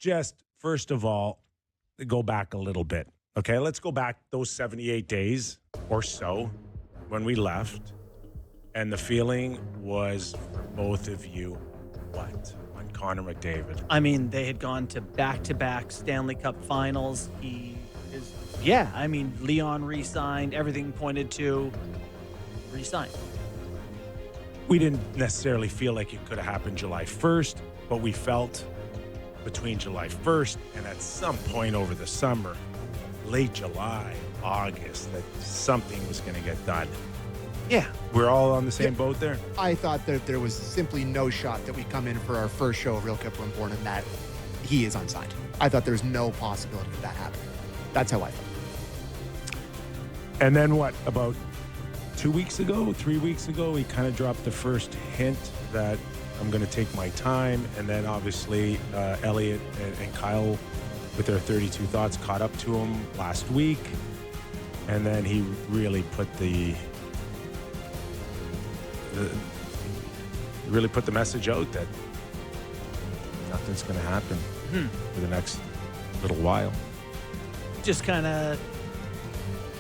just, first of all, go back a little bit. Okay, let's go back those 78 days or so when we left. And the feeling was for both of you, what? On Connor McDavid. I mean, they had gone to back-to-back Stanley Cup finals. Leon re-signed. Everything pointed to re-sign. We didn't necessarily feel like it could have happened July 1st, but we felt between July 1st and at some point over the summer, late July, August, that something was going to get done. Yeah. We're all on the same boat there? I thought that there was simply no shot that we come in for our first show of Real Kipper and Born and that he is unsigned. I thought there's no possibility of that happening. That's how I felt. And then what, about 3 weeks ago, he kind of dropped the first hint that I'm going to take my time. And then obviously Elliot and Kyle with their 32 Thoughts caught up to him last week. And then he really put the message out that nothing's going to happen for the next little while. Just kind of...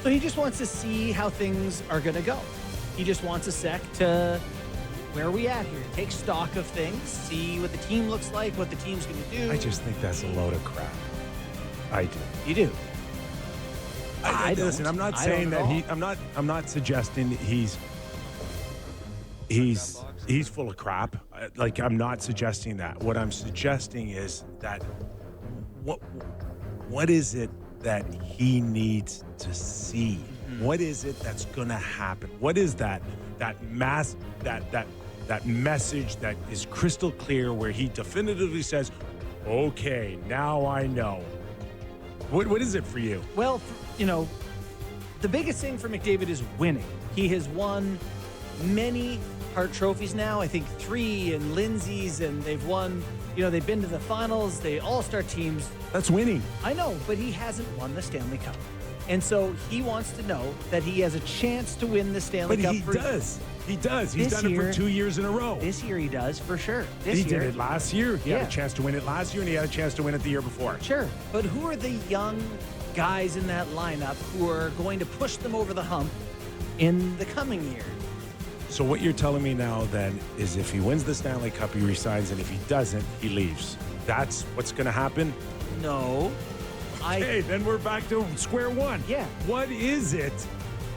So he just wants to see how things are going to go. He just wants a sec to... Where are we at here? Take stock of things, see what the team looks like, what the team's going to do. I just think that's a load of crap. I do. You do? Listen, I'm not saying that I'm not suggesting he's full of crap. Like, I'm not suggesting that. What I'm suggesting is that what is it that he needs to see? Mm-hmm. What is it that's going to happen? What is that message that is crystal clear where he definitively says, okay, now I know. What is it for you? Well, the biggest thing for McDavid is winning. He has won many Hart trophies now. I think 3 and Lindsay's, and they've won, they've been to the finals, the all-star teams. That's winning. I know, but he hasn't won the Stanley Cup. And so he wants to know that he has a chance to win the Stanley Cup. But he does. He's done it for 2 years in a row. This year he does, for sure. He did it last year. He had a chance to win it last year, and he had a chance to win it the year before. Sure. But who are the young guys in that lineup who are going to push them over the hump in the coming year? So what you're telling me now, then, is if he wins the Stanley Cup, he resigns, and if he doesn't, he leaves. That's what's going to happen? No. Okay, then we're back to square one. Yeah. What is it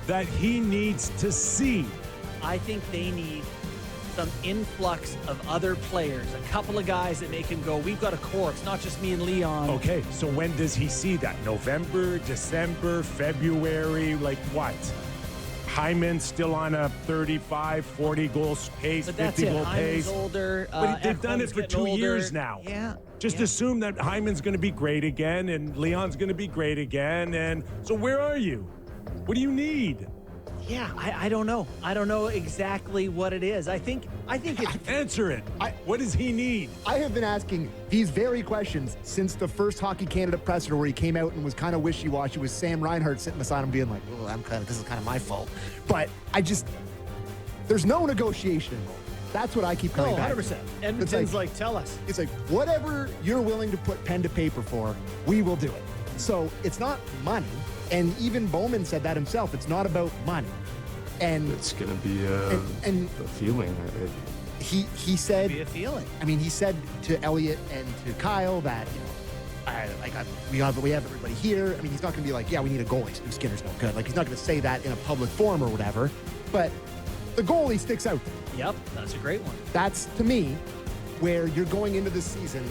that he needs to see? I think they need some influx of other players, a couple of guys that make him go, we've got a core. It's not just me and Leon. Okay, so when does he see that? November, December, February, like what? Hyman's still on a 35, 40 goals pace, but that's 50 goal pace. Hyman's older. But they've done it for 2 years now. Yeah. Just assume that Hyman's going to be great again and Leon's going to be great again. And so where are you? What do you need? Yeah, I don't know. I don't know exactly what it is. I think it's... Answer it. What does he need? I have been asking these very questions since the first Hockey Canada presser where he came out and was kind of wishy-washy with Sam Reinhart sitting beside him being like, well, this is kind of my fault. But there's no negotiation involved. That's what I keep coming back to. 100%. Edmonton's like, tell us. It's like, whatever you're willing to put pen to paper for, we will do it. So it's not money. And even Bowman said that himself. It's not about money. And it's going to be a feeling. He said... Be a feeling. I mean, he said to Elliot and to Kyle that, we have everybody here. I mean, he's not going to be like, yeah, we need a goalie. Stu Skinner's no good. Like, he's not going to say that in a public forum or whatever. But the goalie sticks out. Yep, that's a great one. That's, to me, where you're going into this season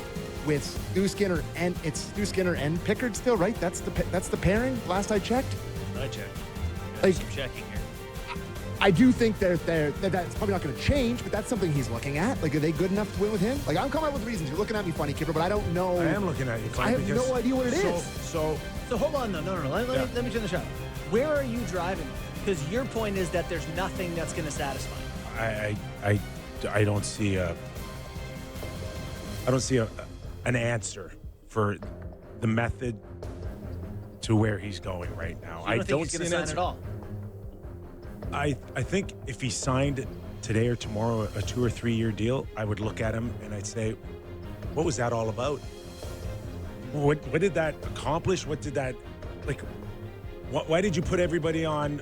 with Stu Skinner and Pickard still, right? That's the pairing. Last I checked. I checked. Like, I'm checking here. I do think that's probably not going to change, but that's something he's looking at. Like, are they good enough to win with him? Like, I'm coming up with reasons. You're looking at me funny, Kipper, but I don't know. I am looking at you funny. I have no idea what it is. So hold on, though. No. Let me turn the shot. Where are you driving? Because your point is that there's nothing that's going to satisfy. I don't see an answer for the method to where he's going right now. So you don't think he's going to sign at all? I think if he signed today or tomorrow a 2 or 3 year deal, I would look at him and I'd say, what was that all about? what did that accomplish? What did that, like, why did you put everybody on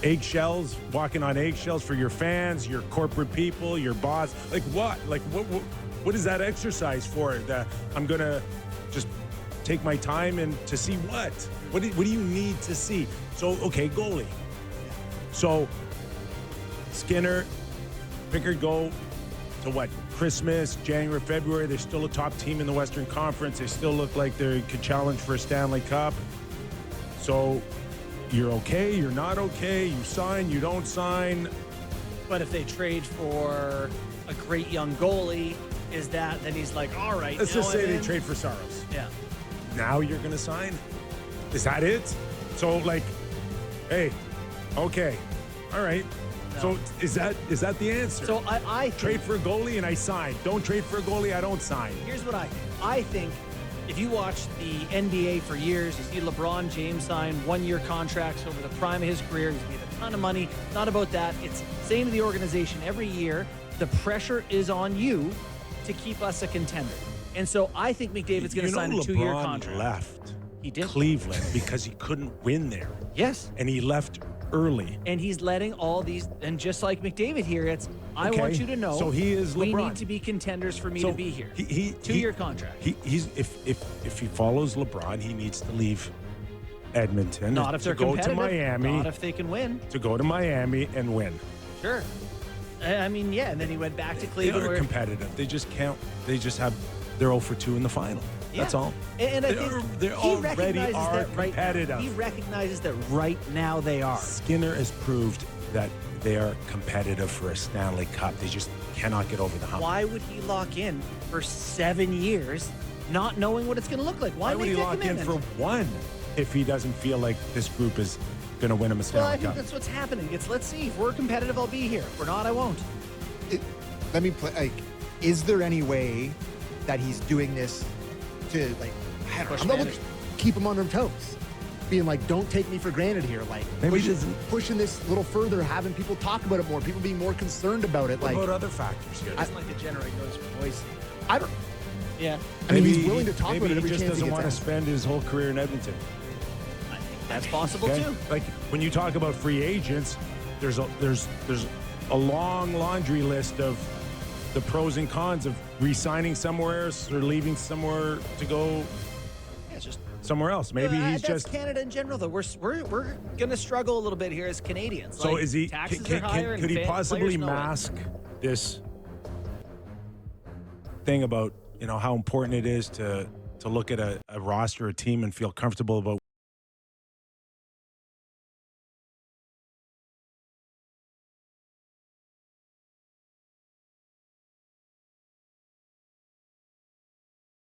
eggshells, walking on eggshells for your fans, your corporate people, your boss? Like what? Like what is that exercise for? That I'm going to just take my time and to see what? What do you need to see? So, okay, goalie. So Skinner, Pickard go to what? Christmas, January, February. They're still a top team in the Western Conference. They still look like they could challenge for a Stanley Cup. So you're okay, you're not okay, you sign, you don't sign. But if they trade for a great young goalie, then he's like, all right. Let's just say they trade for Saros. Yeah. Now you're going to sign? Is that it? So, like, hey, okay, all right. No. So is that the answer? So I trade for a goalie and I sign. Don't trade for a goalie, I don't sign. Here's what I think. I think if you watch the NBA for years, you see LeBron James sign one-year contracts over the prime of his career. He's made a ton of money. Not about that. It's saying to the organization every year, the pressure is on you to keep us a contender. And so I think McDavid's going to sign a 2-year contract. Left He did. Cleveland because he couldn't win there. Yes. And he left early. And he's letting all these, and just like McDavid here, it's, I Okay. want you to know, So he is we LeBron. need to be contenders for me So to be here. He 2-year contract. He's if he follows LeBron, he needs to leave Edmonton Not if to they're go to competitive. Miami. Not if they can win. To go to Miami and win. Sure. I mean, yeah, and then he went back to They Cleveland. are where- competitive. They just can't. They're 0 for 2 in the final. Yeah. That's all. And I think they he already recognizes are that right now. competitive. He recognizes that right now they are. Skinner has proved that they are competitive for a Stanley Cup. They just cannot get over the hump. Why would he lock in for 7 years, not knowing what it's going to look like? Why would he make that lock in commitment? for 1 if he doesn't feel like this group is going to win him a Stanley Well, I think Cup? that's what's happening. It's let's see. If we're competitive, I'll be here. If we're not, I won't. Let me play. Like, is there any way that he's doing this to, like, I don't Push know, management. keep him on their toes? Being like, don't take me for granted here. Like, Maybe he doesn't. pushing this a little further, having people talk about it more, people being more concerned about it. What Like, about other factors here? He doesn't like to generate noise from voice. I don't. Yeah, I mean, he's willing to talk maybe about it every he just chance he doesn't gets want to asked. spend his whole career in Edmonton. I think that's possible Okay? too. Like when you talk about free agents, there's a long laundry list of the pros and cons of re-signing somewhere else or leaving somewhere to go Yeah, it's just somewhere else. Maybe he's that's just. Canada in general, though. We're going to struggle a little bit here as Canadians. So Like, is he? Taxes are higher, and Could he players possibly know it. mask this thing about how important it is to look at a roster, a team, and feel comfortable about